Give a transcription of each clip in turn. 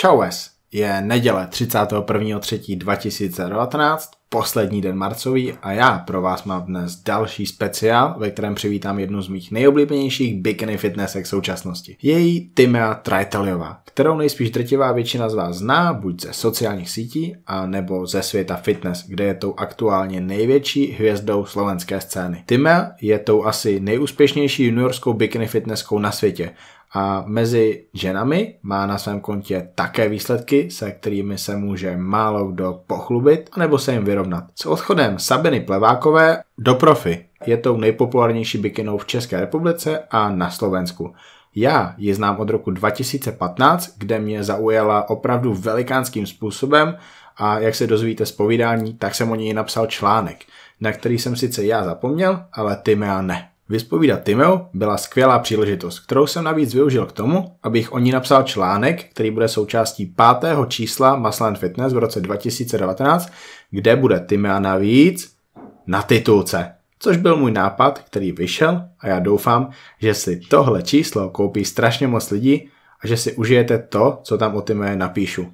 Čaues, je neděle 31.3.2019, poslední den marcový a já pro vás mám dnes další speciál, ve kterém přivítám jednu z mých nejoblíbenějších bikini fitnessek současnosti. Je jí Timea Trajteliová, kterou nejspíš drtivá většina z vás zná buď ze sociálních sítí a nebo ze světa fitness, kde je tou aktuálně největší hvězdou slovenské scény. Timea je tou asi nejúspěšnější juniorskou bikini fitnesskou na světě. A mezi ženami má na svém kontě také výsledky, se kterými se může málo kdo pochlubit, anebo se jim vyrovnat. S odchodem Sabiny Plevákové do profi je tou nejpopulárnější bikinou v České republice a na Slovensku. Já ji znám od roku 2015, kde mě zaujala opravdu velikánským způsobem a jak se dozvíte z povídání, tak jsem o něj napsal článek, na který jsem sice já zapomněl, ale Timea ne. Vyspovídat Timeu byla skvělá příležitost, kterou jsem navíc využil k tomu, abych o ní napsal článek, který bude součástí 5. čísla Muscle and Fitness v roce 2019, kde bude Timea navíc na titulce. Což byl můj nápad, který vyšel a já doufám, že si tohle číslo koupí strašně moc lidí a že si užijete to, co tam o Timea napíšu.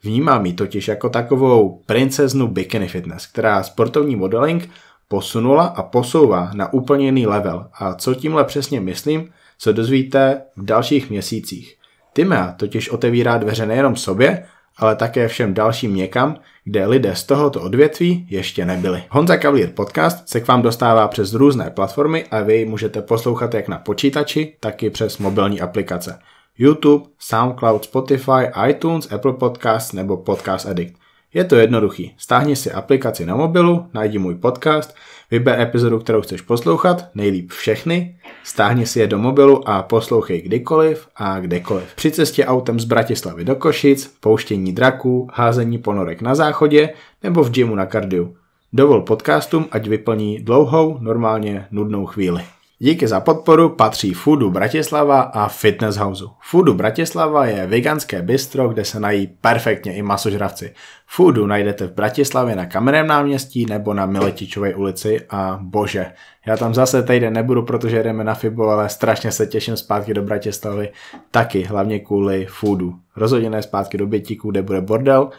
Vnímám ji totiž jako takovou princeznu bikini fitness, která sportovní modeling posunula a posouvá na úplně jiný level. A co tímhle přesně myslím, co dozvíte v dalších měsících. Timea totiž otevírá dveře nejenom sobě, ale také všem dalším někam, kde lidé z tohoto odvětví ještě nebyli. Honza Cavalier podcast se k vám dostává přes různé platformy a vy můžete poslouchat jak na počítači, tak i přes mobilní aplikace. YouTube, SoundCloud, Spotify, iTunes, Apple Podcasts nebo Podcast Addict. Je to jednoduchý. Stáhni si aplikaci na mobilu, najdi můj podcast, vyber epizodu, kterou chceš poslouchat, nejlíp všechny, stáhni si je do mobilu a poslouchej kdykoliv a kdekoliv. Při cestě autem z Bratislavy do Košic, pouštění draků, házení ponorek na záchodě nebo v gymu na kardiu. Dovol podcastům, ať vyplní dlouhou, normálně nudnou chvíli. Díky za podporu patří Foodu Bratislava a Fitness Houseu. Foodu Bratislava je veganské bistro, kde se nají perfektně i masožravci. Foodu najdete v Bratislavě na Kamenném náměstí nebo na Miletičové ulici a bože, já tam zase týden nebudu, protože jedeme na FIBO, ale strašně se těším zpátky do Bratislavy, taky hlavně kvůli Foodu. Rozhodně ne zpátky do Bětíku, kde bude bordel,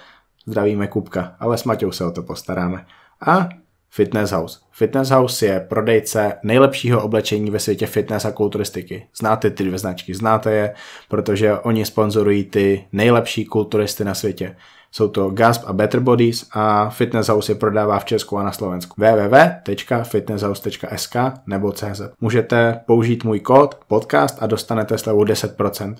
zdravíme Kupka, ale s Maťou se o to postaráme. A Fitness House. Fitness House je prodejce nejlepšího oblečení ve světě fitness a kulturistiky. Znáte ty dvě značky, znáte je, protože oni sponzorují ty nejlepší kulturisty na světě. Jsou to Gasp a Better Bodies a Fitness House je prodává v Česku a na Slovensku. www.fitnesshouse.sk nebo CZ. Můžete použít můj kód podcast a dostanete slevu 10%.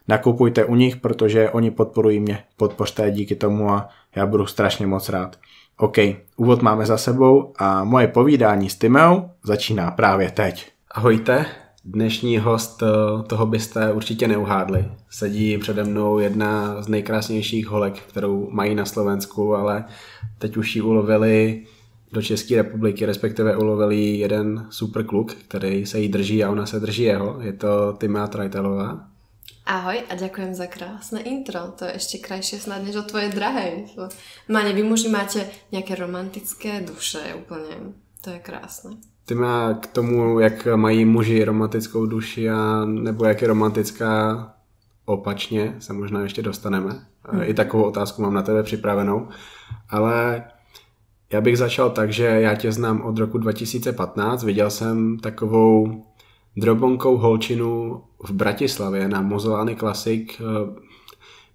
Nakupujte u nich, protože oni podporují mě. Podpořte díky tomu a já budu strašně moc rád. OK, úvod máme za sebou a moje povídání s Timeou začíná právě teď. Ahojte, dnešní host, toho byste určitě neuhádli. Sedí přede mnou jedna z nejkrásnějších holek, kterou mají na Slovensku, ale teď už ji ulovili do České republiky, respektive ulovili jeden super kluk, který se jí drží a ona se drží jeho. Je to Timea Trajteliová. Ahoj a ďakujem za krásne intro. To je ešte krajšie snad než o tvojej drahej. Máte, vy muži máte nejaké romantické duše úplne. To je krásne. Timea, k tomu, jak mají muži romantickou duši a nebo jak je romantická opačně, se možná ještě dostaneme. I takovou otázku mám na tebe připravenou. Ale já bych začal tak, že já tě znám od roku 2015. Viděl jsem takovou drobonkou holčinu v Bratislavě na Mozolány Classic.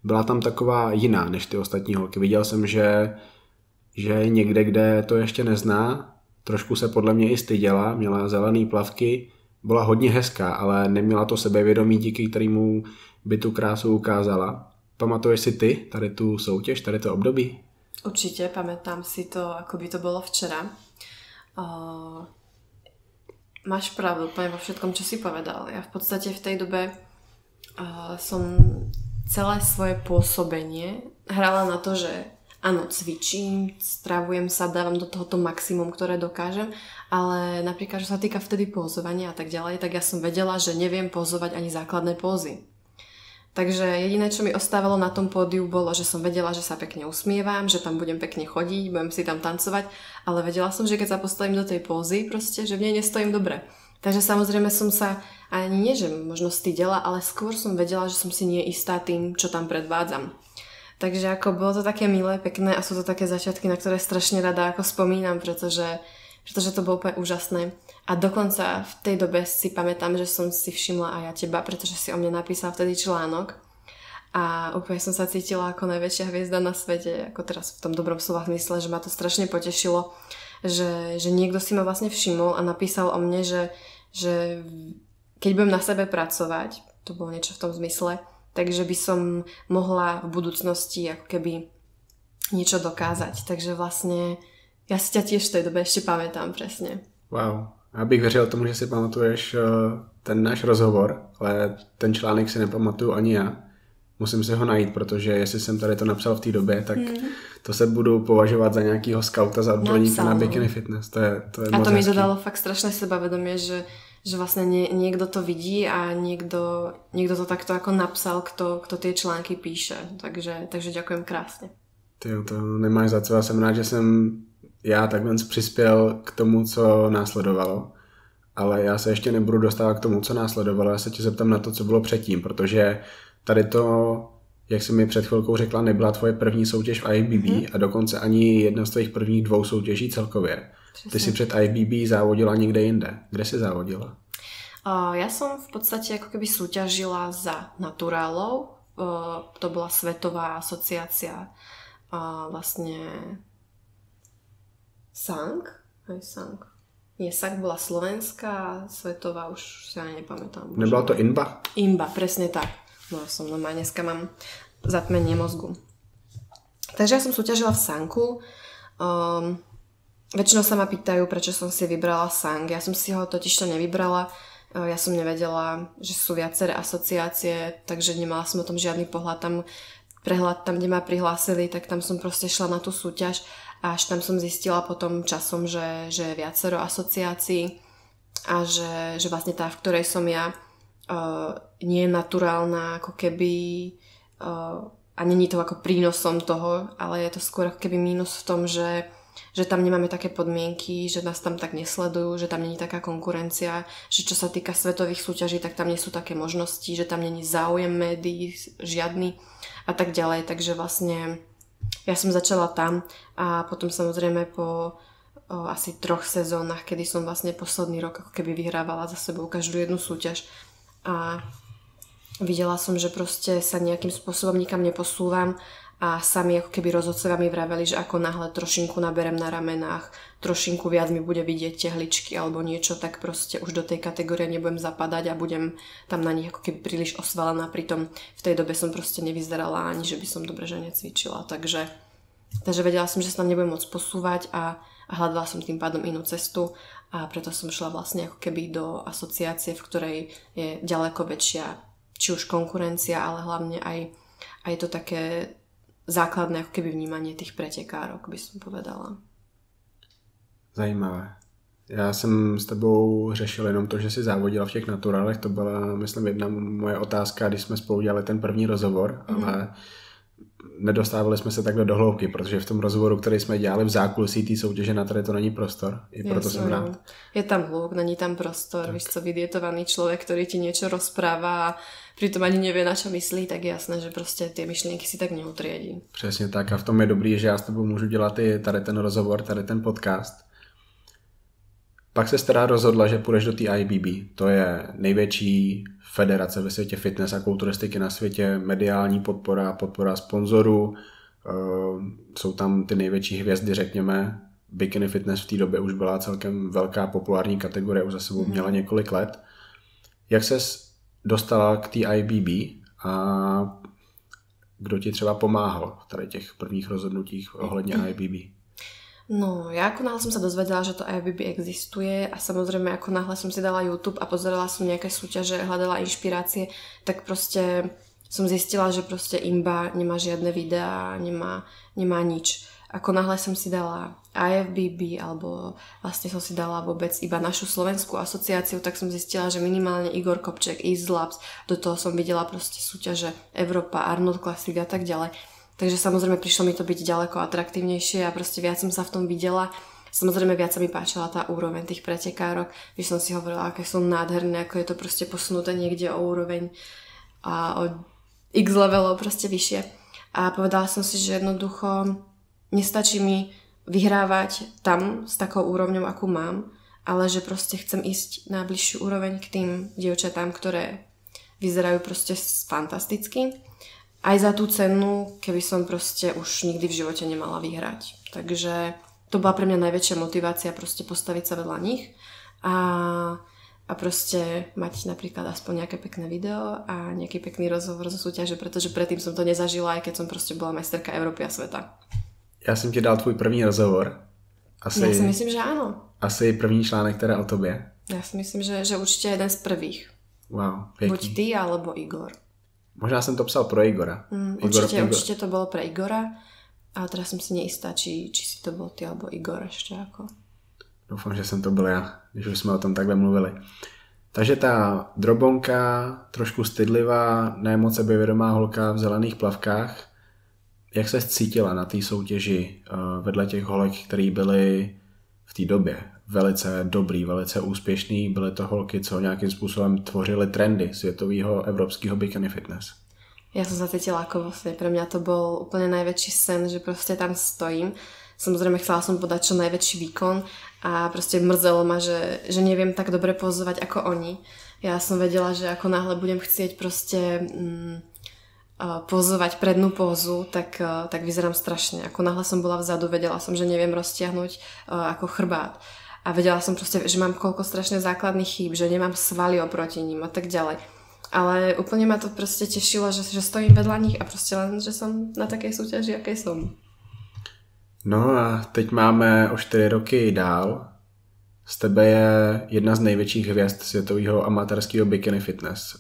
Byla tam taková jiná než ty ostatní holky. Viděl jsem, že je někde, kde to ještě nezná. Trošku se podle mě i styděla, měla zelený plavky, byla hodně hezká, ale neměla to sebevědomí, díky kterému by tu krásu ukázala. Pamatuješ si ty tady tu soutěž, tady to období? Určite, pamätám si to, ako by to bolo včera. Máš pravdu úplne vo všetkom, čo si povedal. Ja v podstate v tej dobe som celé svoje pôsobenie hrala na to, že áno, cvičím, stravujem sa, dávam do toho to maximum, ktoré dokážem, ale napríklad, čo sa týka vtedy pózovania a tak ďalej, tak ja som vedela, že neviem pózovať ani základné pózy. Takže jediné, čo mi ostávalo na tom pódiu, bolo, že som vedela, že sa pekne usmievam, že tam budem pekne chodiť, budem si tam tancovať, ale vedela som, že keď sa postavím do tej pózy, proste, že v nej nestojím dobre. Takže samozrejme som sa ani nie, že možno stydela, ale skôr som vedela, že som si nie istá tým, čo tam predvádzam. Takže ako bolo to také milé, pekné a sú to také začiatky, na ktoré strašne rada ako spomínam, pretože to bolo úplne úžasné. A dokonca v tej dobe si pamätám, že som si všimla aj ja teba, pretože si o mne napísal vtedy článok a úplne som sa cítila ako najväčšia hviezda na svete, ako teraz v tom dobrom slova zmysle, že ma to strašne potešilo, že niekto si ma vlastne všimol a napísal o mne, že keď budem na sebe pracovať, to bolo niečo v tom zmysle, takže by som mohla v budúcnosti ako keby niečo dokázať. Takže vlastne ja si ťa tiež v tej dobe ešte pamätám presne. Wow. Já bych věřil tomu, že si pamatuješ ten náš rozhovor, ale ten článek si nepamatuju ani já. Musím si ho najít, protože jestli jsem tady to napsal v té době, tak to se budu považovat za nějakýho skauta, za odborníka na bikini fitness. To je a moc to mi hezký. dodalo fakt strašné sebavedomie, že vlastne niekto to vidí a niekto to takto ako napsal, kto tie články píše. Takže ďakujem krásne. Tyjo, to nemáš za co. Já jsem rád, že jsem takhle přispěl k tomu, co následovalo. Ale já se ještě nebudu dostávat k tomu, co následovalo. Já se tě zeptám na to, co bylo předtím, protože tady to, jak jsi mi před chvilkou řekla, nebyla tvoje první soutěž v IFBB a dokonce ani jedna z tvých prvních 2 soutěží celkově. Přesně. Ty si před IFBB závodila někde jinde. Kde si závodila? Ja som v podstate ako keby súťažila za naturálov. To bola Svetová asociácia vlastne SANG. Nie, SANG bola slovenská, Svetová už si ani nepamätám. Nebola to INBA? INBA, presne tak. No som normálne, dneska mám zatmenie mozgu. Takže ja som súťažila v SANGu. Väčšinou sa ma pýtajú, prečo som si vybrala SANG. Ja som si ho totižto nevybrala. Ja som nevedela, že sú viaceré asociácie, takže nemala som o tom žiadny prehľad tam, kde ma prihlásili, tak tam som proste šla na tú súťaž a až tam som zistila potom časom, že je viacero asociácií a že vlastne tá, v ktorej som ja, nie je naturálna ako keby a není to ako prínosom toho, ale je to skôr ako keby mínus v tom, že tam nemáme také podmienky, že nás tam tak nesledujú, že tam není taká konkurencia, že čo sa týka svetových súťaží, tak tam nie sú také možnosti, že tam není záujem médií žiadny a tak ďalej. Takže vlastne ja som začala tam a potom samozrejme po asi 3 sezónach, kedy som vlastne posledný rok ako keby vyhrávala za sebou každú jednu súťaž a videla som, že proste sa nejakým spôsobom nikam neposúvam a sami ako keby rozhodcovia mi vraveli, že ako náhle trošinku naberem na ramenách, trošinku viac mi bude vidieť tehličky alebo niečo, tak proste už do tej kategórie nebudem zapadať a budem tam na nich ako keby príliš osvalená. Pritom v tej dobe som proste nevyzerala ani, že by som dobre že necvičila. Takže vedela som, že sa tam nebudem môcť posúvať a hľadala som tým pádom inú cestu a preto som šla vlastne ako keby do asociácie, v ktorej je ďaleko väčšia či už konkurencia, ale hlavne aj to také základné ako keby vnímanie tých pretekárok, by som povedala. Zajímavé. Já jsem s tebou řešil jenom to, že jsi závodila v těch naturálech. To byla, myslím, jedna moje otázka, když jsme spolu dělali ten první rozhovor, ale nedostávali jsme se takhle do hloubky, protože v tom rozhovoru, který jsme dělali v zákulisí té soutěže, na tady to není prostor. I proto jsem rád. Je tam hluk, není tam prostor. Víš co, vydietovaný človek, ktorý ti niečo rozpráva a pritom ani nevie, na čo myslí, tak je jasné, že prostě ty myšlienky si tak neutriedí. Přesně tak a v tom je dobrý, že já s tebou můžu dělat i tady ten rozhovor, tady ten podcast. Pak se teda rozhodla, že půjdeš do té IFBB. To je největší federace ve světě fitness a kulturistiky na světě, mediální podpora sponzorů, jsou tam ty největší hvězdy, řekněme. Bikini fitness v té době už byla celkem velká populární kategorie, už za sebou měla několik let. Jak ses dostala k té IFBB a kdo ti třeba pomáhal v tady těch prvních rozhodnutích ohledně IFBB? No, ja ako náhle som sa dozvedela, že to IFBB existuje a samozrejme ako náhle som si dala YouTube a pozerala som nejaké súťaže, hľadala inšpirácie, tak proste som zistila, že proste INBA nemá žiadne videá, nemá nič. Ako náhle som si dala IFBB alebo vlastne som si dala vôbec iba našu slovenskú asociáciu, tak som zistila, že minimálne Igor Kopček, Easy Labs, do toho som videla proste súťaže Európa, Arnold Classic a tak ďalej. Takže samozrejme prišlo mi to byť ďaleko atraktívnejšie a proste viac som sa v tom videla. Samozrejme viac sa mi páčila tá úroveň tých pretekárok, že som si hovorila, aké sú nádherné, ako je to proste posunuté niekde o úroveň a o x levelov proste vyššie. A povedala som si, že jednoducho nestačí mi vyhrávať tam s takou úrovňou, akú mám, ale že proste chcem ísť na bližšiu úroveň k tým dievčatám, ktoré vyzerajú proste fantasticky. Aj za tú cenu, keby som proste už nikdy v živote nemala vyhrať. Takže to bola pre mňa najväčšia motivácia proste postaviť sa vedľa nich a proste mať napríklad aspoň nejaké pekné video a nejaký pekný rozhovor zo súťaže, pretože predtým som to nezažila, aj keď som proste bola majsterka Európy a sveta. Já jsem ti dal tvůj první rozhovor. Ja si myslím, že áno. Asi první článek teda o tobě. Ja si myslím, že určite jeden z prvých. Wow, pěkný. Buď ty, alebo Igor. Možná jsem to psal pro Igora. Určite to bolo pre Igora, ale teraz som si neistá, či si to bol ty alebo Igor ešte ako. Doufám, že jsem to byl já, když už jsme o tom takhle mluvili. Takže ta drobonka, trošku stydlivá, ne moc sebevědomá holka v zelených plavkách. Jak se cítila na té soutěži vedle těch holek, které byly v té době velice dobrý, velice úspěšný? Byly to holky, co nějakým způsobem tvořily trendy světového evropského bikini fitness. Ja som sa cítila ako vlastne, pre mňa to bol úplne najväčší sen, že proste tam stojím. Samozrejme chcela som podať čo najväčší výkon a proste mrzelo ma, že neviem tak dobre pozovať ako oni. Ja som vedela, že ako náhle budem chcieť proste pozovať prednú pózu, tak vyzerám strašne. Ako náhle som bola vzadu, vedela som, že neviem roztiahnuť ako chrbát. A vedela som proste, že mám koľko strašne základných chýb, že nemám svaly oproti ním a tak ďalej. Ale úplne ma to proste tešilo, že stojím vedľa nich a proste len, že som na takej súťaži, akej som. No a teď máme o 4 roky dál. Z tebe je jedna z největších hvězd světového amatérského bikini fitness.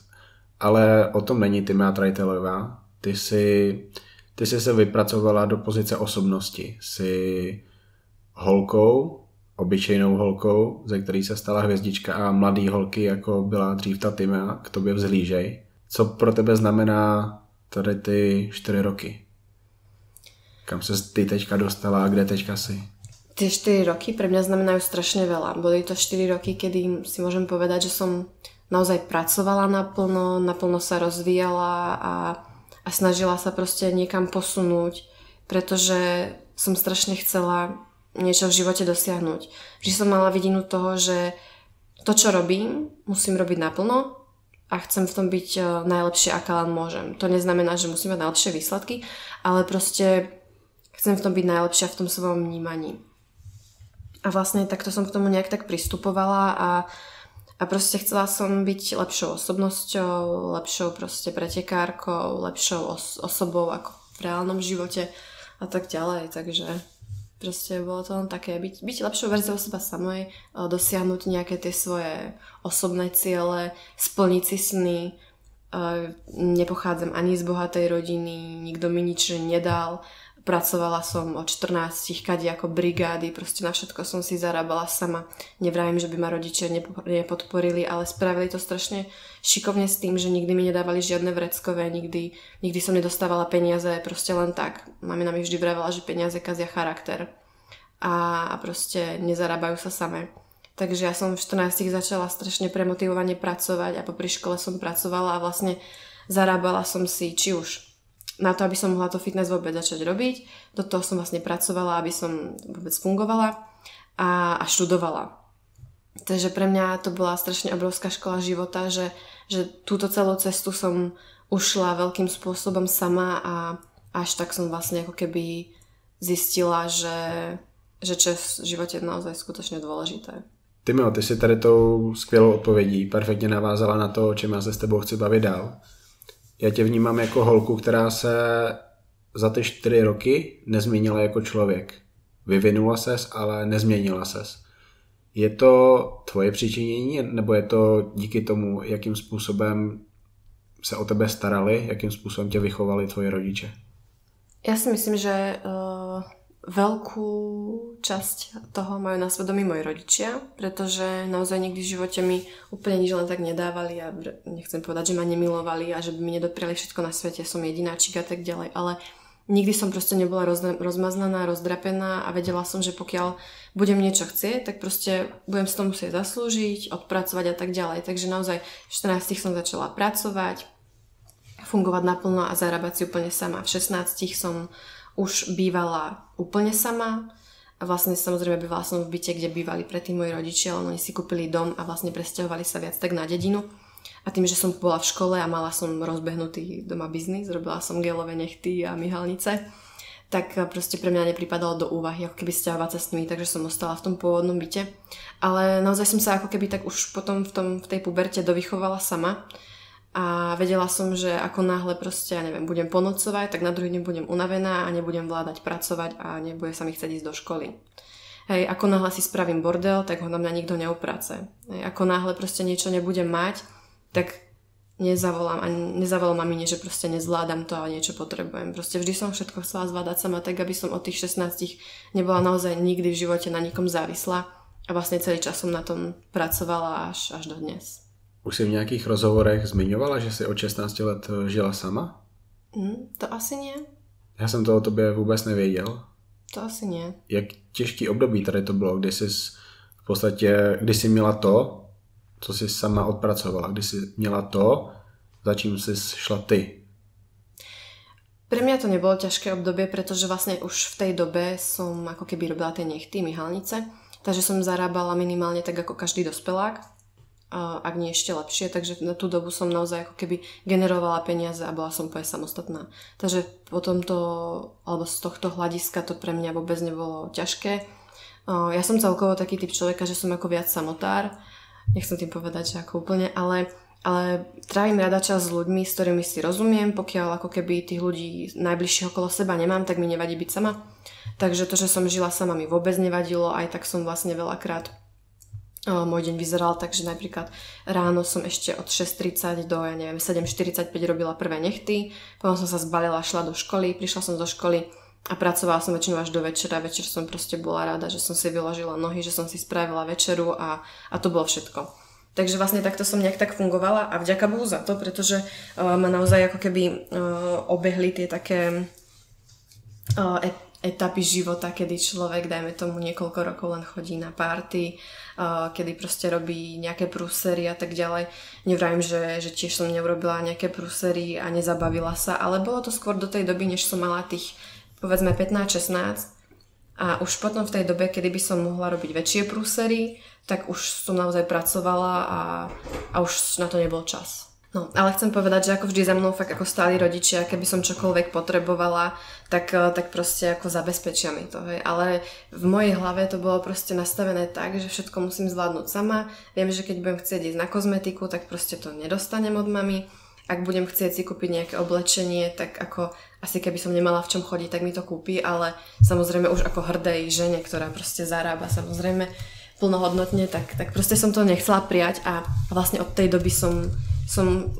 Ale o tom není Timea Treitelová. Ty jsi se vypracovala do pozice osobnosti. Jsi holkou, obyčejnou holkou, ze který se stala hvězdička a mladý holky, jako byla dřív ta Timea, k tobě vzhlížej. Co pro tebe znamená tady ty 4 roky? Kam se ty teďka dostala a kde teďka si? Tie 4 roky pre mňa znamenajú strašne veľa. Boli to 4 roky, kedy si môžem povedať, že som naozaj pracovala naplno sa rozvíjala a snažila sa proste niekam posunúť, pretože som strašne chcela niečo v živote dosiahnuť. Vždy som mala vidinu toho, že to, čo robím, musím robiť naplno a chcem v tom byť najlepšie, aká len môžem. To neznamená, že musím mať najlepšie výsledky, ale proste chcem v tom byť najlepšia v tom svojom vnímaní. A vlastne takto som k tomu nejak tak pristupovala a proste chcela som byť lepšou osobnosťou, lepšou proste pretekárkou, lepšou osobou ako v reálnom živote a tak ďalej. Takže proste bolo to len také, byť lepšou verziou seba samej, dosiahnuť nejaké tie svoje osobné ciele, splniť si sny. Nepochádzam ani z bohatej rodiny, nikto mi nič nedal. Pracovala som od 14 kadi ako brigády, proste na všetko som si zarábala sama. Nevravím, že by ma rodičia nepodporili, ale spravili to strašne šikovne s tým, že nikdy mi nedávali žiadne vreckové, nikdy som nedostávala peniaze proste len tak. Mamina mi vždy vravela, že peniaze kazia charakter a proste nezarábajú sa samé. Takže ja som v 14 začala strašne premotivovane pracovať a popri škole som pracovala a vlastne zarábala som si či už na to, aby som mohla to fitness vôbec začať robiť. Do toho som vlastne pracovala, aby som vôbec fungovala a študovala. Takže pre mňa to bola strašne obrovská škola života, že túto celú cestu som ušla veľkým spôsobom sama a až tak som vlastne ako keby zistila, že čo je v živote naozaj skutočne dôležité. Timeo, ty si tady tou skvělou odpovědí perfektně navázala na to, o čem já se s tebou chci bavit dál. Já tě vnímám jako holku, která se za ty 4 roky nezměnila jako člověk. Vyvinula ses, ale nezměnila ses. Je to tvoje přičinění, nebo je to díky tomu, jakým způsobem se o tebe starali, jakým způsobem tě vychovali tvoji rodiče? Ja si myslím, že veľkú časť toho majú na svedomí moji rodičia, pretože naozaj nikdy v živote mi úplne nič len tak nedávali a nechcem povedať, že ma nemilovali a že by mi nedopriali všetko na svete, som jedináčik a tak ďalej, ale nikdy som proste nebola rozmaznaná, rozdrapená a vedela som, že pokiaľ budem niečo chcieť, tak proste budem si to musieť zaslúžiť, odpracovať a tak ďalej. Takže naozaj v 14 som začala pracovať, fungovať naplno a zarábať si úplne sama. V 16 som už bývala úplne sama a vlastne samozrejme bývala som v byte, kde bývali predtým moji rodičia, len oni si kúpili dom a vlastne presťahovali sa viac tak na dedinu. A tým, že som bola v škole a mala som rozbehnutý doma biznis, robila som gelové nechty a myhalnice, tak proste pre mňa nepripadalo do úvahy ako keby sťahovať sa s nimi, takže som ostala v tom pôvodnom byte. Ale naozaj som sa ako keby tak už potom v tej puberte dovychovala sama a vedela som, že ako náhle proste, ja neviem, budem ponocovať, tak na druhý deň budem unavená a nebudem vládať pracovať a nebude sa mi chcieť ísť do školy. Hej, ako náhle si spravím bordel, tak ho na mňa nikto neuprace. Hej, ako náhle proste niečo nebudem mať, tak nezavolám mamine, že proste nezvládam to a niečo potrebujem. Proste vždy som všetko chcela zvládať sama tak, aby som od tých 16 nebola naozaj nikdy v živote na nikom závislá a vlastne celý čas som na tom pracovala až do dnes. Už si v nějakých rozhovorech zmiňovala, že si od 16 let žila sama? To asi nie. Já jsem to o tobě vůbec nevěděl. To asi nie. Jak těžký období tady to bylo, kdy jsi měla to, co jsi sama odpracovala, kdy jsi měla to, za čím jsi šla ty? Pre mňa to nebolo ťažké obdobie, pretože vlastne už v tej dobe som ako keby robila tie nechty, myhalnice, takže som zarábala minimálne tak ako každý dospelák, ak nie ešte lepšie, takže na tú dobu som naozaj ako keby generovala peniaze a bola som úplne samostatná. Takže potom alebo z tohto hľadiska to pre mňa vôbec nebolo ťažké. Ja som celkovo taký typ človeka, že som ako viac samotár, nechcem tým povedať, že ako úplne, ale trávim rada čas s ľuďmi, s ktorými si rozumiem, pokiaľ ako keby tých ľudí najbližších okolo seba nemám, tak mi nevadí byť sama. Takže to, že som žila sama, mi vôbec nevadilo, aj tak som vlastne veľakrát môj deň vyzeral tak, že napríklad ráno som ešte od 6:30 do 7:45 robila prvé nechty, potom som sa zbalila, šla do školy, prišla som do školy a pracovala som väčšinou až do večera. Večer som proste bola rada, že som si vyložila nohy, že som si spravila večeru a to bolo všetko. Takže vlastne takto som nejak tak fungovala a vďaka Bohu za to, pretože ma naozaj ako keby obehli tie také etapy života, kedy človek, dajme tomu, niekoľko rokov len chodí na party, kedy proste robí nejaké prúsery a tak ďalej. Nevravím, že tiež som neurobila nejaké prúsery a nezabavila sa, ale bolo to skôr do tej doby, než som mala tých povedzme 15-16 a už potom v tej dobe, kedy by som mohla robiť väčšie prúsery, tak už som naozaj pracovala a už na to nebol čas. No, ale chcem povedať, že ako vždy za mnou fakt ako stáli rodičia, keby som čokoľvek potrebovala, tak proste ako zabezpečia mi to, hej. Ale v mojej hlave to bolo proste nastavené tak, že všetko musím zvládnuť sama. Viem, že keď budem chcieť ísť na kozmetiku, tak proste to nedostanem od mami. Ak budem chcieť si kúpiť nejaké oblečenie, tak ako asi keby som nemala v čom chodiť, tak mi to kúpi, ale samozrejme už ako hrdej žene, ktorá proste zarába samozrejme plnohodnotne, tak proste som to nechcela prijať a vlastne od tej doby som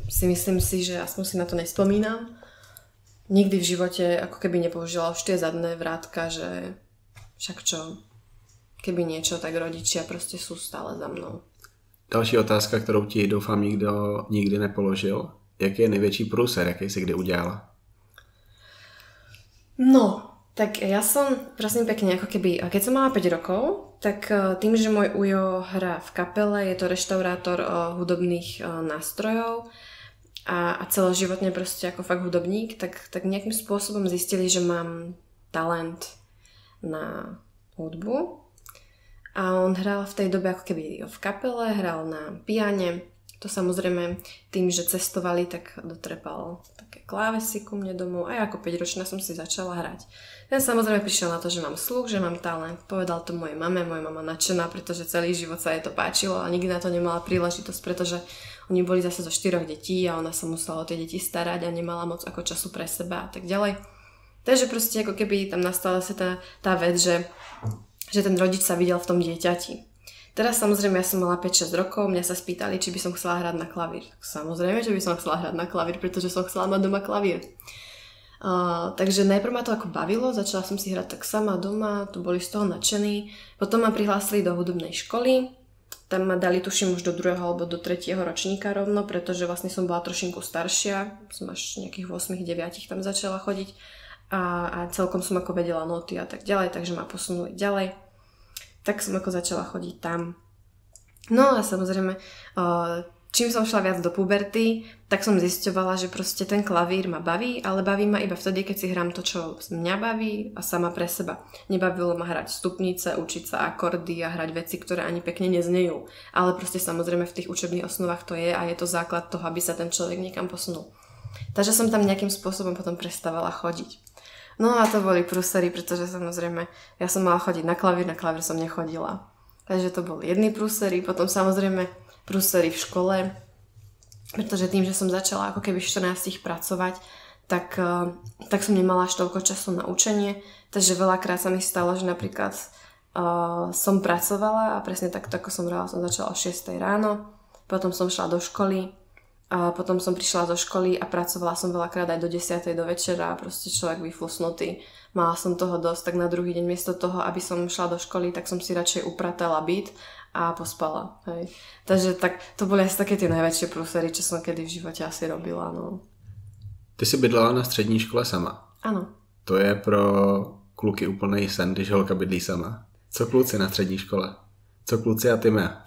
si myslím si, že aspoň si na to nespomínam. Nikdy v živote ako keby nepoužila už tie zadné vrátka, že však čo, keby niečo, tak rodičia proste sú stále za mnou. Další otázka, kterou ti doufám nikdo nikdy nepoložil. Jaký je největší průser, jaký jsi kdy udělala? No, tak ja som, prosím pekne, ako keby, keď som mala 5 rokov, tak tým, že môj ujo hrá v kapele, je to reštaurátor hudobných nástrojov a celoživotne proste ako fakt hudobník, tak nejakým spôsobom zistili, že mám talent na hudbu a on hral v tej dobe ako keby v kapele, hral na piane. To samozrejme tým, že cestovali, tak dotrepal také klávesy ku mne domov a ja ako 5-ročná som si začala hrať. Ten samozrejme prišiel na to, že mám sluch, že mám talent. Povedal to mojej mame, moja mama nadšená, pretože celý život sa jej to páčilo a nikdy na to nemala príležitosť, pretože oni boli zase zo 4 detí a ona sa musela o tie deti starať a nemala moc ako času pre seba a tak ďalej. Takže proste ako keby tam nastala sa tá vec, že ten rodič sa videl v tom dieťati. Teraz samozrejme ja som mala 5-6 rokov, mňa sa spýtali, či by som chcela hrať na klavír. Samozrejme, že by som chcela hrať na klavír, pretože som chcela mať doma klavír. Takže najprv ma to ako bavilo, začala som si hrať tak sama doma, tu boli z toho nadšení. Potom ma prihlásili do hudobnej školy, tam ma dali tuším už do 2. alebo do 3. ročníka rovno, pretože vlastne som bola trošinku staršia, som až nejakých 8-9 tam začala chodiť a celkom som ako vedela noty a tak ďalej, takže ma posunuli ďalej. Tak som ako začala chodiť tam. No a samozrejme čím som šla viac do puberty, tak som zisťovala, že proste ten klavír ma baví, ale baví ma iba vtedy, keď si hrám to, čo mňa baví a sama pre seba. Nebavilo ma hrať stupnice, učiť sa akordy a hrať veci, ktoré ani pekne neznejú. Ale proste samozrejme v tých učebných osnovách to je a je to základ toho, aby sa ten človek niekam posunul. Takže som tam nejakým spôsobom potom prestávala chodiť. No a to boli prúsery, pretože samozrejme ja som mala chodiť na klavír som nechodila. Takže to boli jedny prúsery, potom samozrejme prúsery v škole, pretože tým, že som začala ako keby v 14 pracovať, tak som nemala až toľko času na učenie, takže veľakrát sa mi stalo, že napríklad som pracovala a presne takto, ako som hovorila, som začala o 6 ráno, potom som šla do školy, a potom som prišla zo školy a pracovala som veľakrát aj do 10 do večera a proste človek vyflusnutý. Mala som toho dosť, tak na druhý deň miesto toho, aby som šla do školy, tak som si radšej upratala byt a pospala. Hej. Takže tak, to boli asi také tie najväčšie prúsery, čo som kedy v živote asi robila. No. Ty jsi bydlela na střední škole sama. Áno. To je pro kluky úplný sen, když holka bydlí sama. Co kluci na střední škole? Co kluci a ty mé?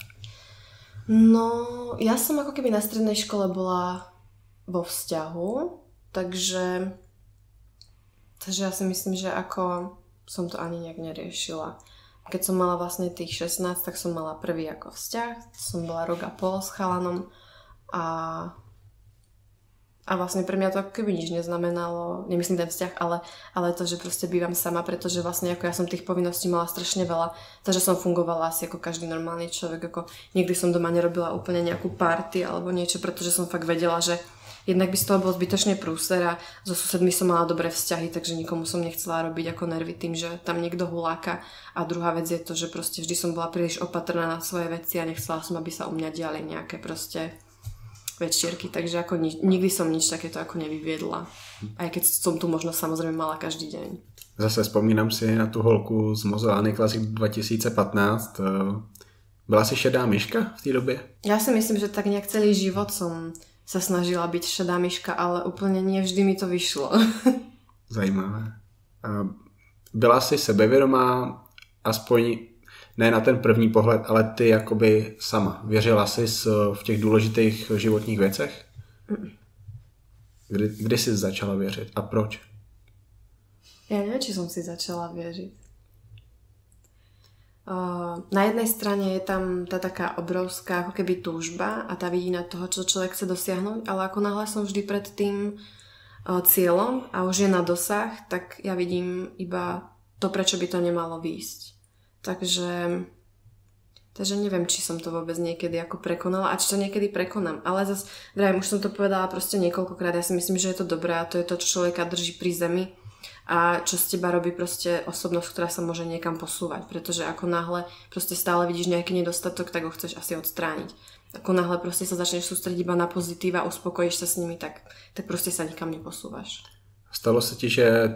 No, ja som ako keby na strednej škole bola vo vzťahu, takže ja si myslím, že ako som to ani nejak neriešila. Keď som mala vlastne tých 16, tak som mala prvý ako vzťah, som bola rok a pol s chalanom a vlastne pre mňa to ako keby nič neznamenalo, nemyslím ten vzťah, ale to, že proste bývam sama, pretože vlastne ako ja som tých povinností mala strašne veľa, takže som fungovala asi ako každý normálny človek, ako nikdy som doma nerobila úplne nejakú party alebo niečo, pretože som fakt vedela, že jednak by z toho bol zbytočne prúser a so susedmi som mala dobré vzťahy, takže nikomu som nechcela robiť ako nervy tým, že tam niekto huláka. A druhá vec je to, že proste vždy som bola príliš opatrná na svoje veci a nechcela som, aby sa u mňa diali nejaké proste večierky, takže ako nikdy som nič takéto ako nevyviedla. Aj keď som tu možno samozrejme mala každý deň. Zase vzpomínám si na tu holku z Mozolány Classic 2015. Byla si šedá myška v té době? Ja si myslím, že tak nejak celý život som sa snažila byť šedá myška, ale úplne nie vždy mi to vyšlo. Zajímavé. Byla si sebevědomá aspoň ne na ten první pohled, ale ty jakoby sama. Věřila jsi v těch důležitých životních věcech? Kdy jsi začala věřit a proč? Ja neviem, či som si začala věřit. Na jednej strane je tam tá taká obrovská ako keby túžba a tá vidina toho, čo človek chce dosiahnuť, ale ako náhle som vždy pred tým cieľom a už je na dosah, tak ja vidím iba to, prečo by to nemalo výjsť. Takže neviem, či som to vôbec niekedy ako prekonala a či to niekedy prekonám. Ale zase, už som to povedala proste niekoľkokrát. Ja si myslím, že je to dobré a to je to, čo človeka drží pri zemi a čo z teba robí proste osobnosť, ktorá sa môže niekam posúvať. Pretože ako náhle proste stále vidíš nejaký nedostatok, tak ho chceš asi odstrániť. Ako náhle proste sa začneš sústrediť iba na pozitíva a uspokojíš sa s nimi, tak proste sa nikam neposúvaš. Stalo sa ti, že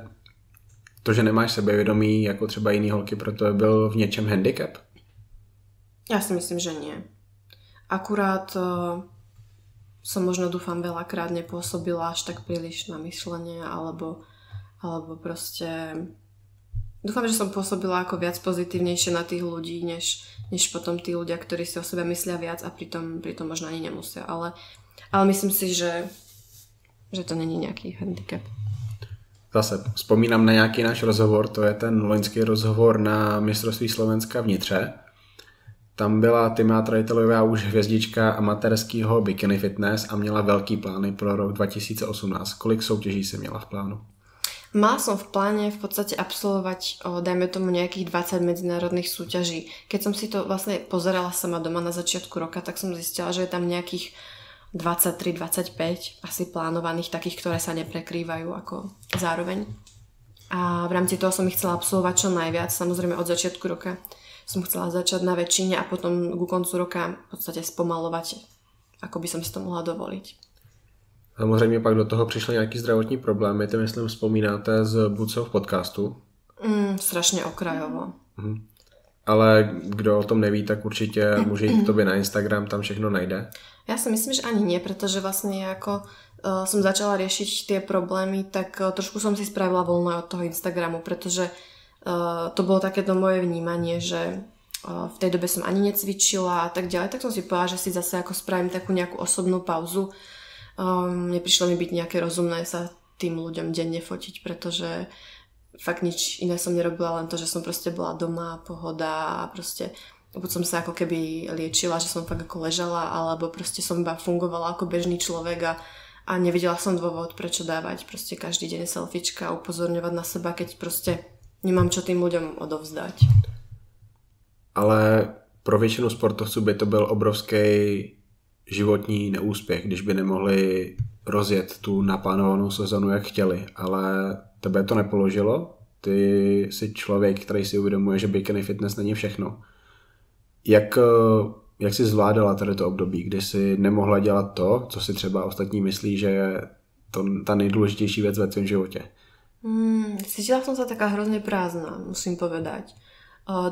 to, že nemáš sebevědomí, jako třeba jiný holky, proto byl v něčem handicap? Ja si myslím, že nie. Akurát som možno, dúfam, veľakrát nepôsobila až tak príliš na myšlenie, alebo proste dúfam, že som pôsobila ako viac pozitívnejšie na tých ľudí, než potom tí ľudia, ktorí si o sebe myslia viac a pritom možno ani nemusia. Ale myslím si, že to není nejaký handicap. Zase vzpomínám na nějaký náš rozhovor, to je ten loňský rozhovor na mistrovství Slovenska v Nitře. Tam byla Tyma Trajtelová už hvězdička amatérského bikini fitness a měla velký plány pro rok 2018. Kolik soutěží si měla v plánu? Mala som v pláne v podstate absolvovať, dajme tomu, nejakých 20 medzinárodných súťaží. Keď som si to vlastne pozerala sama doma na začiatku roka, tak som zistila, že je tam nejakých 23-25 asi plánovaných, takých, ktoré sa neprekrývajú ako zároveň. A v rámci toho som ich chcela absolvovať čo najviac. Samozrejme od začiatku roka som chcela začať na väčšine a potom ku koncu roka v podstate spomalovať, ako by som si to mohla dovoliť. Samozřejmě pak do toho přišly nějaký zdravotní problémy, ty myslím vzpomínáte z Bucov podcastu. Strašne okrajovo. Ale kdo o tom neví, tak určitě může jít k tobě na Instagram, tam všechno najde. Ja si myslím, že ani nie, pretože vlastne ako som začala riešiť tie problémy, tak trošku som si spravila voľno od toho Instagramu, pretože to bolo takéto moje vnímanie, že v tej dobe som ani necvičila a tak ďalej, tak som si povedala, že si zase ako spravím takú nejakú osobnú pauzu. Neprišlo mi byť nejaké rozumné sa tým ľuďom denne fotiť, pretože fakt nič iné som nerobila, len to, že som proste bola doma, pohoda a proste buď som sa ako keby liečila, že som fakt ako ležala, alebo proste som iba fungovala ako bežný človek a nevidela som dôvod, prečo dávať proste každý deň selfiečka a upozorňovať na seba, keď proste nemám čo tým ľuďom odovzdať. Ale pro většinu sportovců by to byl obrovský životní neúspěch, když by nemohli rozjet tu naplánovanou sezonu, jak chtěli. Ale tebe to nepoložilo. Ty jsi člověk, který si uvědomuje, že bikini fitness není všechno. Jak jsi zvládala tady to období, kdy jsi nemohla dělat to, co si třeba ostatní myslí, že je to ta nejdůležitější věc ve tvém životě? Cítila som sa taká hrozne prázdna, musím povedať.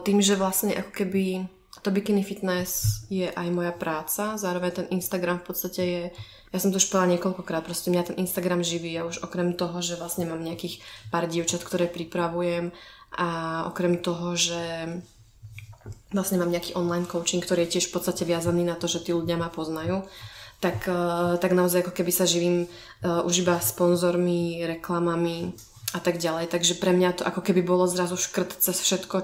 Tým, že vlastne ako keby to bikini fitness je aj moja práca, zároveň ten Instagram v podstate je, ja som to už povedala niekoľkokrát, proste mňa ten Instagram živí, ja už okrem toho, že vlastne mám nejakých pár dievčat, ktoré pripravujem a okrem toho, že vlastne mám nejaký online coaching, ktorý je tiež v podstate viazaný na to, že tí ľudia ma poznajú, tak naozaj ako keby sa živím už iba sponzormi, reklamami a tak ďalej. Takže pre mňa to ako keby bolo zrazu škrt cez všetko,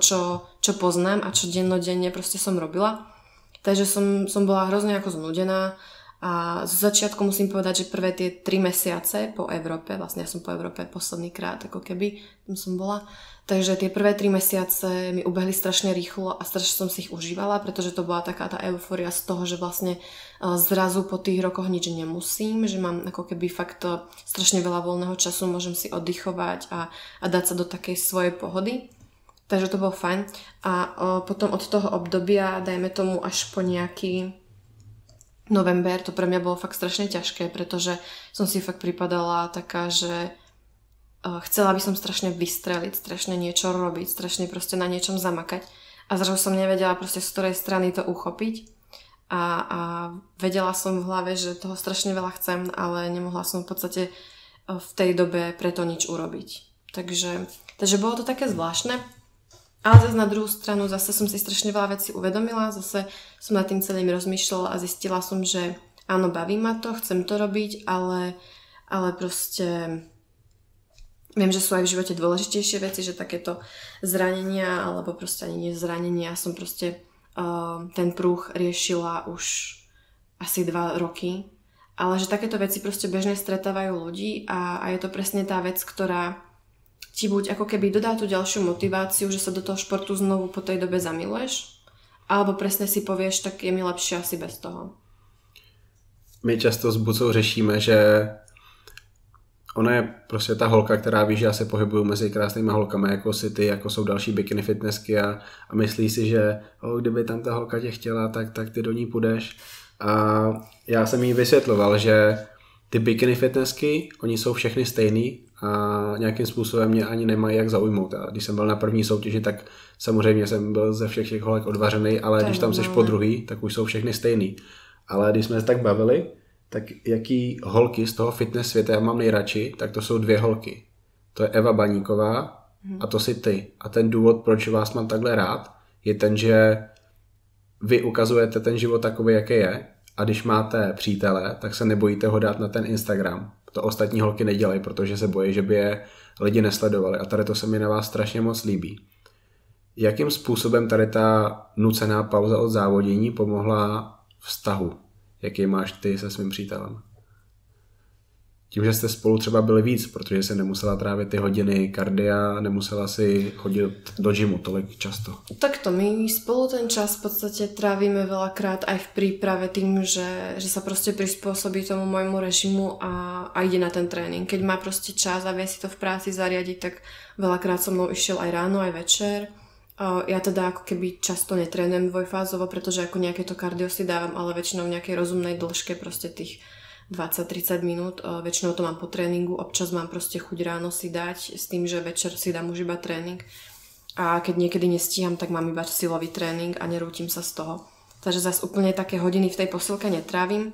čo poznám a čo dennodenne proste som robila. Takže som bola hrozne ako znudená a z začiatku musím povedať, že prvé tie 3 mesiace po Európe, vlastne ja som po Európe posledný krát ako keby, tam som bola, takže tie prvé 3 mesiace mi ubehli strašne rýchlo a strašne som si ich užívala, pretože to bola taká tá eufória z toho, že vlastne zrazu po tých rokoch nič nemusím, že mám ako keby fakt strašne veľa voľného času, môžem si oddychovať a dať sa do takej svojej pohody. Takže to bolo fajn. A potom od toho obdobia, dajme tomu až po nejaký november, to pre mňa bolo fakt strašne ťažké, pretože som si fakt pripadala taká, že chcela by som strašne vystreliť, strašne niečo robiť, strašne proste na niečom zamakať a zrazu som nevedela proste z ktorej strany to uchopiť a vedela som v hlave, že toho strašne veľa chcem, ale nemohla som v podstate v tej dobe preto nič urobiť. Takže bolo to také zvláštne. Ale zase na druhú stranu zase som si strašne veľa vecí uvedomila, zase som nad tým celým rozmýšľala a zistila som, že áno, baví ma to, chcem to robiť, ale proste viem, že sú aj v živote dôležitejšie veci, že takéto zranenia, alebo proste ani nie zranenia, som proste ten prúh riešila už asi 2 roky, ale že takéto veci proste bežne stretávajú ľudí a je to presne tá vec, ktorá ti buď ako keby dodá tú ďalšiu motiváciu, že sa do toho športu znovu po tej dobe zamiluješ, alebo presne si povieš, tak je mi lepšie asi bez toho. My často s Bucou řešíme, že ona je prostě ta holka, která ví, že já se pohybuju mezi krásnýma holkama, jako si ty, jako jsou další bikini fitnessky a myslí si, že kdyby tam ta holka tě chtěla, tak ty do ní půjdeš. A já jsem jí vysvětloval, že ty bikini fitnessky, oni jsou všechny stejný a nějakým způsobem mě ani nemají jak zaujmout. A když jsem byl na první soutěži, tak samozřejmě jsem byl ze všech těch holek odvařený, ale když tam seš po druhý, tak už jsou všechny stejný. Ale když jsme se tak bavili, tak jaký holky z toho fitness světa já mám nejradši, tak to jsou 2 holky. To je Eva Baníková a to si ty. A ten důvod, proč vás mám takhle rád, je ten, že vy ukazujete ten život takový, jaký je, a když máte přítele, tak se nebojíte ho dát na ten Instagram. To ostatní holky nedělají, protože se bojí, že by je lidi nesledovali. A tady to se mi na vás strašně moc líbí. Jakým způsobem tady ta nucená pauza od závodění pomohla vztahu? Jaký máš ty se svým přítelem? Tím, že jste spolu třeba byli víc, protože se nemusela trávit ty hodiny kardia, nemusela si chodit do gymu tolik často. Takto, my spolu ten čas v podstate trávime veľakrát aj v príprave tým, že sa proste prispôsobí tomu môjmu režimu a ide na ten tréning. Keď má proste čas a vie si to v práci zariadiť, tak veľakrát so mnou išiel aj ráno, aj večer. Ja teda ako keby často netrénujem dvojfázovo, pretože ako nejaké to kardio si dávam, ale väčšinou v nejakej rozumnej dĺžke proste tých 20-30 minút, väčšinou to mám po tréningu, občas mám proste chuť ráno si dať s tým, že večer si dám už iba tréning a keď niekedy nestíham, tak mám iba silový tréning a nerútim sa z toho. Takže zase úplne také hodiny v tej posilke netrávim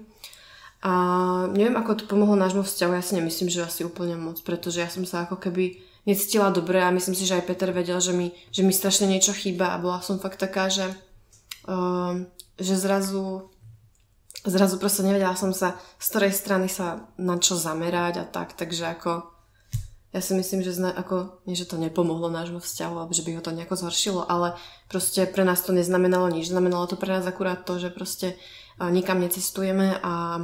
a neviem, ako to pomohlo nášmu vzťahu, ja si nemyslím, že asi úplne moc, pretože ja som sa ako keby necítila dobre a myslím si, že aj Peter vedel, že mi strašne niečo chýba a bola som fakt taká, že zrazu proste nevedela som sa, z ktorej strany sa na čo zamerať a tak, takže ako ja si myslím, že nie, že to nepomohlo nášmu vzťahu, alebo že by ho to nejako zhoršilo, ale proste pre nás to neznamenalo nič. Znamenalo to pre nás akurát to, že proste nikam necestujeme a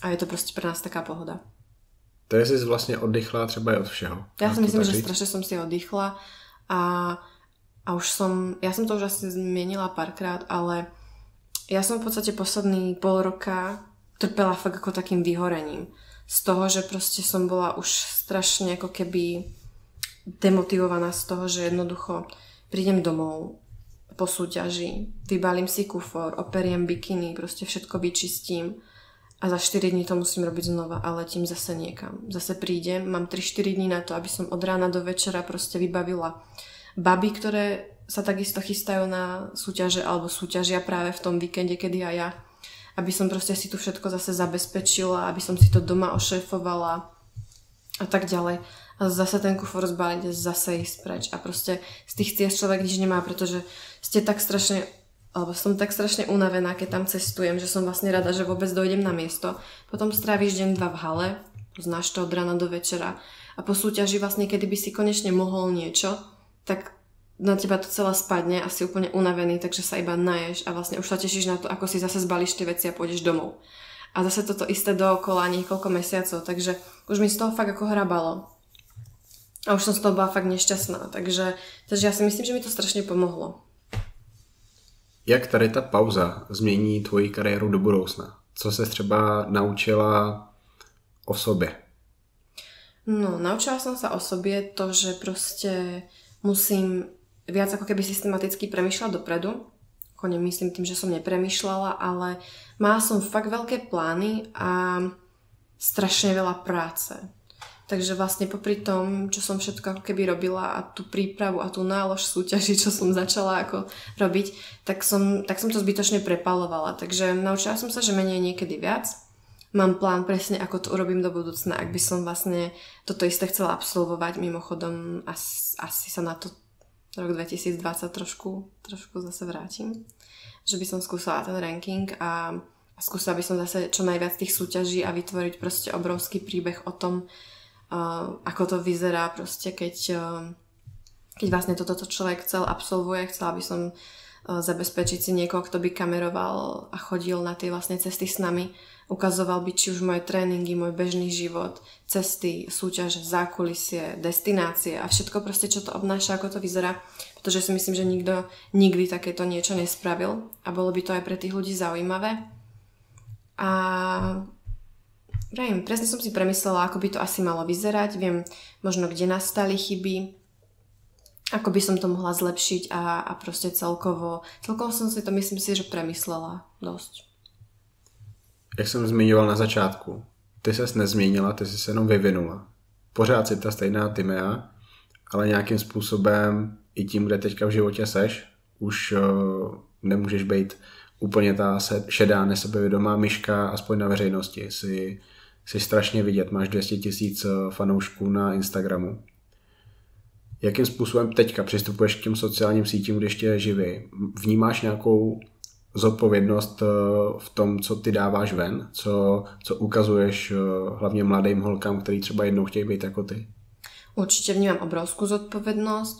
je to proste pre nás taká pohoda. To jsi vlastně oddychla třeba i od všeho. Ja si myslím, že strašne som si oddychla a ja som to už asi zmienila párkrát, ale ja som v podstate posledný pol roka trpela fakt ako takým vyhorením. Z toho, že proste som bola už strašne ako keby demotivovaná z toho, že jednoducho prídem domov po súťaži, vybalím si kufor, operiem bikiny, proste všetko vyčistím a za 4 dní to musím robiť znova a letím zase niekam. Zase prídem, mám 3-4 dní na to, aby som od rána do večera proste vybavila baby, ktoré sa takisto chystajú na súťaže alebo súťažia práve v tom víkende, kedy aj ja. Aby som proste si tu všetko zase zabezpečila, aby som si to doma ošéfovala a tak ďalej. A zase ten kufor zbaliť, zase ísť preč. A proste z tých ciest človek nič nemá, pretože som tak strašne unavená, keď tam cestujem, že som vlastne rada, že vôbec dojdem na miesto. Potom stráviš deň 2 v hale, poznáš to od rána do večera a po súťaži vlastne, kedy by si konečne mohol niečo, tak na teba to celé spadne a si úplne unavený, takže sa iba naješ a vlastne už sa tešíš na to, ako si zase zbalíš tie veci a pôjdeš domov. A zase toto isté dookola niekoľko mesiacov, takže už mi z toho fakt ako hrabalo. A už som z toho bola fakt nešťastná, takže ja si myslím, že mi to strašne pomohlo. Jak tady ta pauza změní tvoji kariéru do budoucna? Co se třeba naučila o sobě? No, naučila som sa o sobě to, že proste musím viac ako keby systematicky premýšľať dopredu. Nemyslím tým, že som nepremýšľala, ale mala som fakt veľké plány a strašne veľa práce. Takže vlastne popri tom, čo som všetko ako keby robila a tú prípravu a tú nálož súťaží, čo som začala ako robiť, tak som to zbytočne prepalovala. Takže naučila som sa, že menej niekedy viac. Mám plán presne, ako to urobím do budúcna, ak by som vlastne toto isté chcela absolvovať. Mimochodom, asi sa na to rok 2020 trošku zase vrátim. Že by som skúsala ten ranking a skúsala by som zase čo najviac tých súťaží a vytvoriť proste obrovský príbeh o tom, ako to vyzerá proste, keď vlastne toto človek absolvuje. Chcela by som zabezpečiť si niekoho, kto by kameroval a chodil na tie vlastne cesty s nami. Ukazoval by či už moje tréningy, môj bežný život, cesty, súťaže, zákulisie, destinácie a všetko proste, čo to obnáša, ako to vyzerá. Pretože si myslím, že nikto nikdy takéto niečo nespravil a bolo by to aj pre tých ľudí zaujímavé. A presne som si premyslela, ako by to asi malo vyzerať. Viem možno, kde nastali chyby, ako by som to mohla zlepšiť a proste celkovo som si to, myslím si, že premyslela dosť. Jak jsem zmiňoval na začátku, ty ses nezměnila, ty jsi se jenom vyvinula. Pořád si ta stejná Timea, ale nějakým způsobem i tím, kde teďka v životě seš, už nemůžeš být úplně ta šedá, nesebevědomá myška, aspoň na veřejnosti. Jsi strašně vidět, máš 200 000 fanoušků na Instagramu. Jakým způsobem teďka přistupuješ k těm sociálním sítím, když tě živí? Vnímáš nějakou zodpovědnost v tom, co ty dáváš ven, co ukazuješ hlavně mladým holkám, který třeba jednou chtějí být jako ty? Určite vnímam obrovskú zodpovednosť.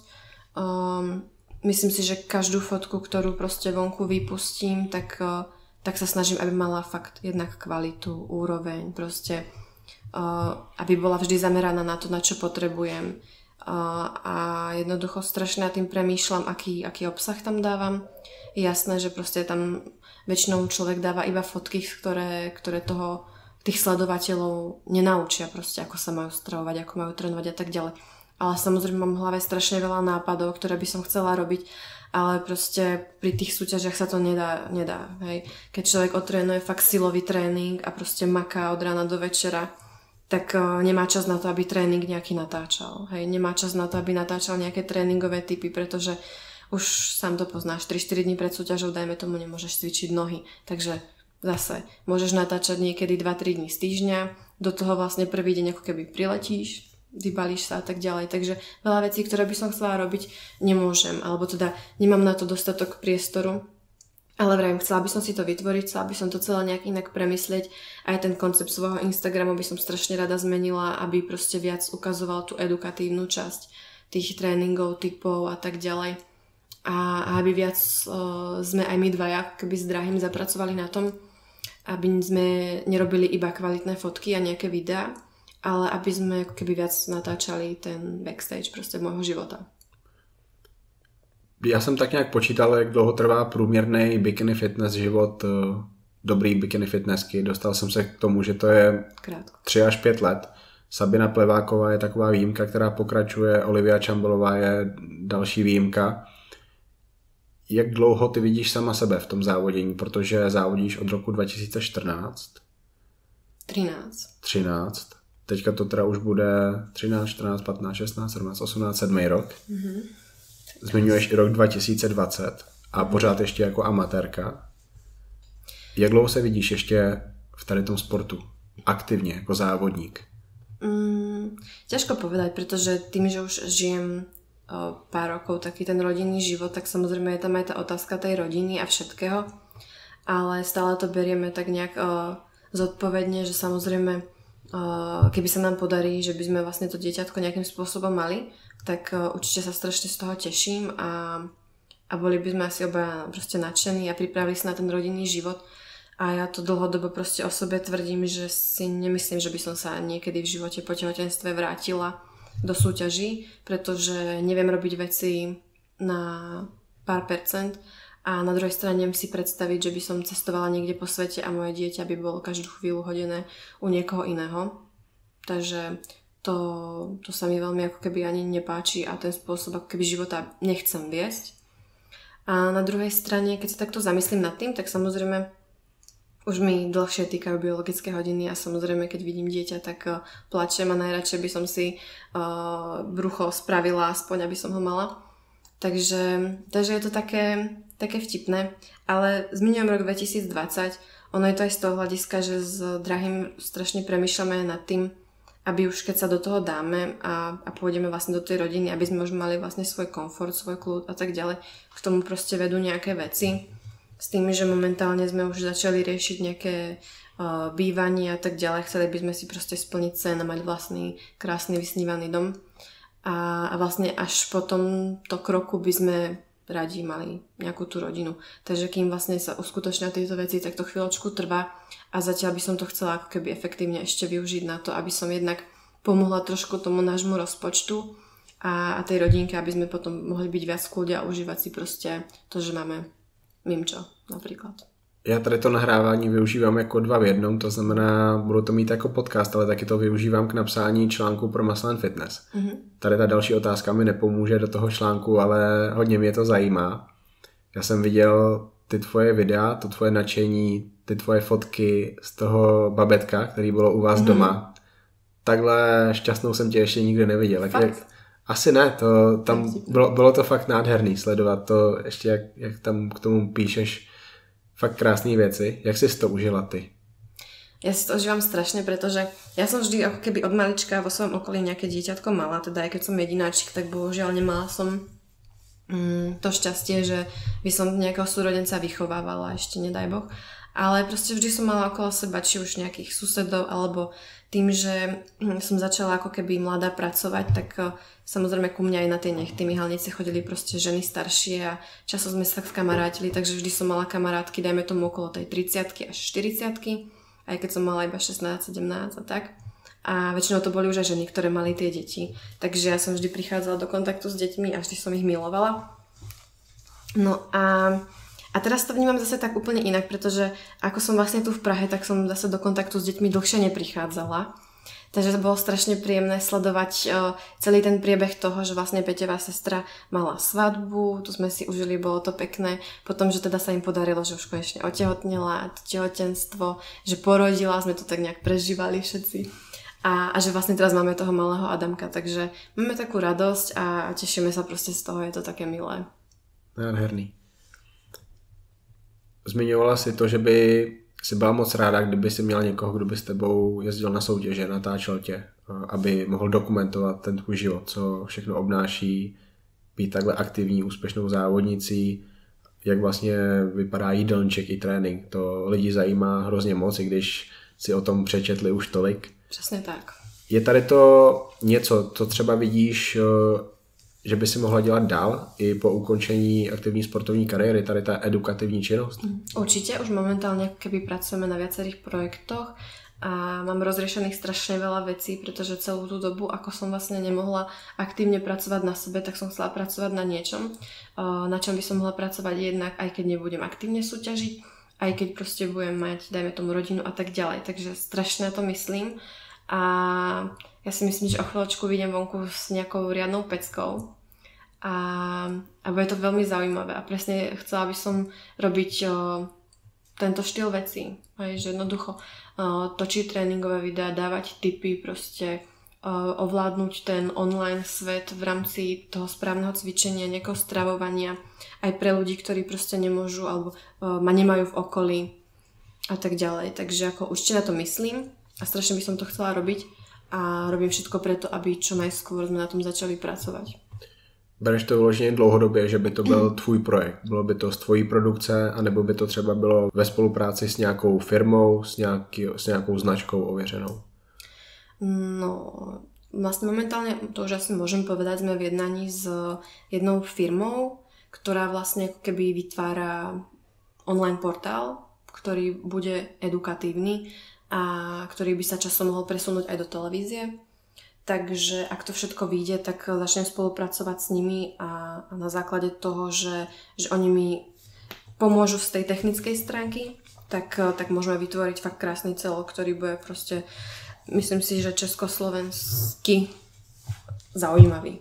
Myslím si, že každú fotku, ktorú proste vonku vypustím, tak sa snažím, aby mala fakt jednak kvalitu, úroveň, proste aby bola vždy zameraná na to, na čo potrebujem. A jednoducho strašne nad tým premýšľam, aký obsah tam dávam. Je jasné, že proste tam väčšinou človek dáva iba fotky, ktoré tých sledovateľov nenaučia proste, ako sa majú stravovať, ako majú trénovať a tak ďalej. Ale samozrejme mám v hlave strašne veľa nápadov, ktoré by som chcela robiť, ale proste pri tých súťažiach sa to nedá. Hej. Keď človek otrénuje fakt silový tréning a proste maká od rána do večera, tak nemá čas na to, aby tréning nejaký natáčal. Hej. Nemá čas na to, aby natáčal nejaké tréningové typy, pretože už sám to poznáš, 3-4 dní pred súťažou, dajme tomu, nemôžeš cvičiť nohy. Takže zase môžeš natáčať niekedy 2-3 dní z týždňa, do toho vlastne prvý deň ako keby priletíš, vybalíš sa a tak ďalej. Takže veľa vecí, ktoré by som chcela robiť, nemôžem, alebo teda nemám na to dostatok priestoru. Ale vrajím, chcela by som si to vytvoriť, chcela by som to celé nejak inak premyslieť. Aj ten koncept svojho Instagramu by som strašne rada zmenila, aby proste viac ukazoval tú edukatívnu časť tých tréningov, typov a tak ďalej. A aby viac sme aj my dvaja keby s Drahým zapracovali na tom, aby sme nerobili iba kvalitné fotky a nejaké videá, ale aby sme keby viac natáčali ten backstage proste môjho života. Já jsem tak nějak počítal, jak dlouho trvá průměrný bikini fitness život dobrý bikini fitnessky. Dostal jsem se k tomu, že to je Krátko. 3 až 5 let. Sabina Pleváková je taková výjimka, která pokračuje. Olivia Čambelová je další výjimka. Jak dlouho ty vidíš sama sebe v tom závodění? Protože závodíš od roku 2014. 13. Teďka to teda už bude 13, 14, 15, 16, 17, 18, 7 rok. Mm-hmm. Zmiňuješ i rok 2020 a pořád ještě jako amatérka. Jak dlouho se vidíš ještě v tady tom sportu? Aktivně, jako závodník? Ťažko povedať, pretože tým, že už žijem pár rokov taký ten rodinný život, tak samozrejme je tam aj tá otázka tej rodiny a všetkého, ale stále to berieme tak nejak zodpovedne, že samozrejme keby sa nám podarí, že by sme vlastne to dieťatko nejakým spôsobom mali, tak určite sa strašne z toho teším a boli by sme asi obaja proste nadšení a pripravili sa na ten rodinný život. A ja to dlhodobo proste o sebe tvrdím, že si nemyslím, že by som sa niekedy v živote po tehotenstve vrátila do súťaží, pretože neviem robiť veci na pár percent a na druhej strane si predstaviť, že by som cestovala niekde po svete a moje dieťa by bolo každú chvíľu hodené u niekoho iného. Takže to sa mi veľmi ako keby ani nepáči a ten spôsob ako keby života nechcem viesť. A na druhej strane, keď sa takto zamyslím nad tým, tak samozrejme už mi dlhšie týkajú biologické hodiny a samozrejme, keď vidím dieťa, tak plačem a najradšej by som si brucho spravila, aspoň aby som ho mala. Takže je to také vtipné, ale zmiňujem rok 2020, ono je to aj z toho hľadiska, že s Drahým strašne premýšľame nad tým, aby už keď sa do toho dáme a pôjdeme vlastne do tej rodiny, aby sme už mali vlastne svoj komfort, svoj kľud a tak ďalej, k tomu proste vedú nejaké veci. S tým, že momentálne sme už začali riešiť nejaké bývanie a tak ďalej. Chceli by sme si proste splniť sen a mať vlastný krásny vysnívaný dom. A vlastne až po tomto kroku by sme radi mali nejakú tú rodinu. Takže kým vlastne sa uskutočnia tieto veci, tak to chvíľočku trvá a zatiaľ by som to chcela ako keby efektívne ešte využiť na to, aby som jednak pomohla trošku tomu nášmu rozpočtu a tej rodinke, aby sme potom mohli byť viac v kľude a užívať si proste to, že máme mimčo například. Já tady to nahrávání využívám jako 2 v 1, to znamená, budu to mít jako podcast, ale taky to využívám k napsání článku pro Muscle & Fitness. Mm-hmm. Tady ta další otázka mi nepomůže do toho článku, ale hodně mě to zajímá. Já jsem viděl ty tvoje videa, to tvoje nadšení, ty tvoje fotky z toho babetka, který bylo u vás doma. Takhle šťastnou jsem tě ještě nikdy neviděl. Asi ne, tam bylo to fakt nádherný sledovat to, ještě jak tam k tomu píšeš fakt krásné věci. Jak si to užila ty? Ja si to užívam strašne, pretože ja som vždy ako keby od malička vo svojom okolí nejaké dieťatko mala, teda aj keď som jedináčik, tak bohužiaľ nemala som to šťastie, že by som nejakého súrodenca vychovávala, ešte nedaj Boh. Ale proste vždy som mala okolo seba či už nejakých susedov, alebo tým, že som začala ako keby mladá pracovať, tak samozrejme ku mňa aj na tej nechty myhalnice chodili proste ženy staršie a často sme sa kamarátili, takže vždy som mala kamarátky, dajme tomu okolo tej 30-ky až 40-ky, aj keď som mala iba 16, 17 a tak. A väčšinou to boli už aj ženy, ktoré mali tie deti. Takže ja som vždy prichádzala do kontaktu s deťmi a vždy som ich milovala. No a teraz to vnímam zase tak úplne inak, pretože ako som vlastne tu v Prahe, tak som zase do kontaktu s deťmi dlhšie neprichádzala. Takže to bolo strašne príjemné sledovať celý ten priebeh toho, že vlastne Peťová sestra mala svadbu, tu sme si užili, bolo to pekné. Potom, že teda sa im podarilo, že už konečne otehotnela, to tehotenstvo, že porodila, sme to tak nejak prežívali všetci. A že vlastne teraz máme toho malého Adamka, takže máme takú radosť a tešíme sa proste z toho, je to také milé. Nádherný. Zmiňovala si to, že by si byla moc ráda, kdyby si měla někoho, kdo by s tebou jezdil na soutěže, natáčel tě. aby mohl dokumentovat ten tvůj život, co všechno obnáší být takhle aktivní, úspěšnou závodnicí, jak vlastně vypadá jídelníček i trénink. To lidi zajímá hrozně moc, i když si o tom přečetli už tolik. Přesně tak. Je tady to něco, co třeba vidíš, že by si mohla dělat dál i po ukončení aktivní sportovní kariéry, tady ta edukativní činnost? Určite, už momentálne keby pracujeme na viacerých projektoch a mám rozriešených strašne veľa vecí, pretože celú tú dobu, ako som vlastne nemohla aktívne pracovať na sebe, tak som chcela pracovať na niečom, na čom by som mohla pracovať jednak, aj keď nebudem aktívne súťažiť, aj keď proste budem mať, dajme tomu, rodinu a tak ďalej. Takže strašne na to myslím a ja si myslím, že o chvíľočku vyjdem vonku s nejakou riadnou peckou a bude to veľmi zaujímavé a presne chcela by som robiť tento štýl vecí, že jednoducho točiť tréningové videá, dávať tipy, proste ovládnuť ten online svet v rámci toho správneho cvičenia, nejakého stravovania aj pre ľudí, ktorí proste nemôžu alebo ma nemajú v okolí a tak ďalej. Takže ako určite na to myslím a strašne by som to chcela robiť a robím všetko preto, aby čo najskôr sme na tom začali pracovať. Bereš to vyloženě dlouhodobě, že by to byl tvůj projekt? Bylo by to z tvojí produkce, anebo by to třeba bylo ve spolupráci s nějakou firmou, s nějakou značkou ověřenou? No, vlastne momentálne, to už asi môžem povedať, sme v jednaní s jednou firmou, ktorá vlastne ako keby vytvára online portál, ktorý bude edukatívny a ktorý by sa časom mohol presunúť aj do televízie. Takže ak to všetko vyjde, tak začnem spolupracovať s nimi a na základe toho, že oni mi pomôžu z tej technickej stránky, tak môžeme vytvoriť fakt krásny celok, ktorý bude proste, myslím si, že československy zaujímavý.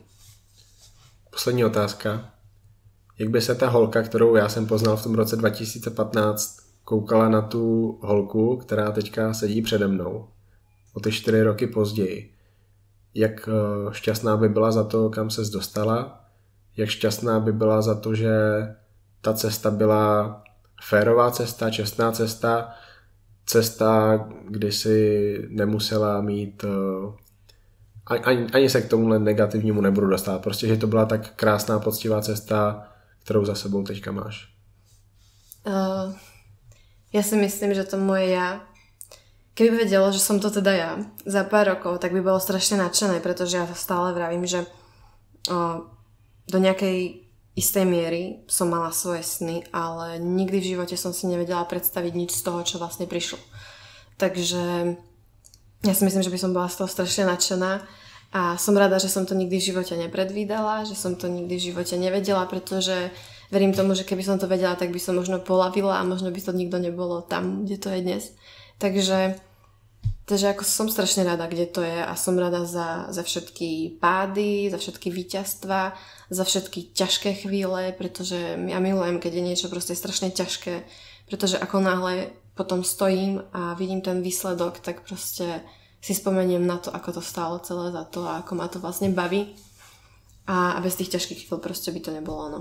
Poslední otázka. Jak by se ta holka, kterou já jsem poznal v tom roce 2015, koukala na tu holku, která teďka sedí přede mnou o ty 4 roky později? Jak šťastná by byla za to, kam ses dostala? Jak šťastná by byla za to, že ta cesta byla férová cesta, čestná cesta, kdy si nemusela mít... Ani se k tomuhle negativnímu nebudu dostat. Prostě, že to byla tak krásná, poctivá cesta, kterou za sebou teďka máš. Ja si myslím, že to moje ja, keby vedelo, že som to teda ja za pár rokov, tak by bolo strašne nadšené, pretože ja stále vravím, že do nejakej istej miery som mala svoje sny, ale nikdy v živote som si nevedela predstaviť nič z toho, čo vlastne prišlo. Takže ja si myslím, že by som bola z toho strašne nadšená a som rada, že som to nikdy v živote nepredvídala, že som to nikdy v živote nevedela, pretože verím tomu, že keby som to vedela, tak by som možno polavila a možno by to nikto nebolo tam, kde to je dnes. Takže ako som strašne rada, kde to je a som rada za všetky pády, za všetky víťazstva, za všetky ťažké chvíle, pretože ja milujem, keď je niečo proste strašne ťažké, pretože ako náhle potom stojím a vidím ten výsledok, tak proste si spomeniem na to, ako to stálo celé za to a ako ma to vlastne baví a bez tých ťažkých chvíľ proste by to nebolo ono.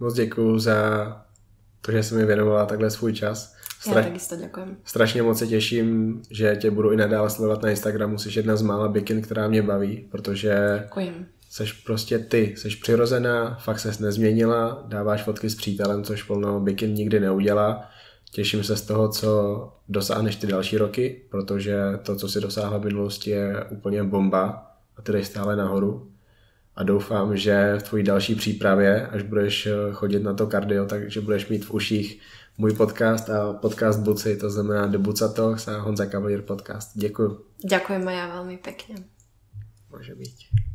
Moc děkuju za to, že jsi mi věnovala takhle svůj čas. Ja takisto ďakujem. Strašně moc se těším, že tě budu i nadále sledovat na Instagramu. Jsi jedna z mála bikin, která mě baví, protože Ďakujem. Seš prostě ty, seš přirozená, fakt ses nezměnila, dáváš fotky s přítelem, což plno bikin nikdy neudělá. Těším se z toho, co dosáhneš ty další roky, protože to, co si dosáhla v minulosti, je úplně bomba a ty jdeš stále nahoru. A doufám, že v tvojí další přípravě, až budeš chodit na to kardio, takže budeš mít v uších můj podcast a podcast Buci, to znamená The Buca Talks a Honza Cavalier podcast. Děkuju. Ďakujem aj ja veľmi pekne. Môže byť.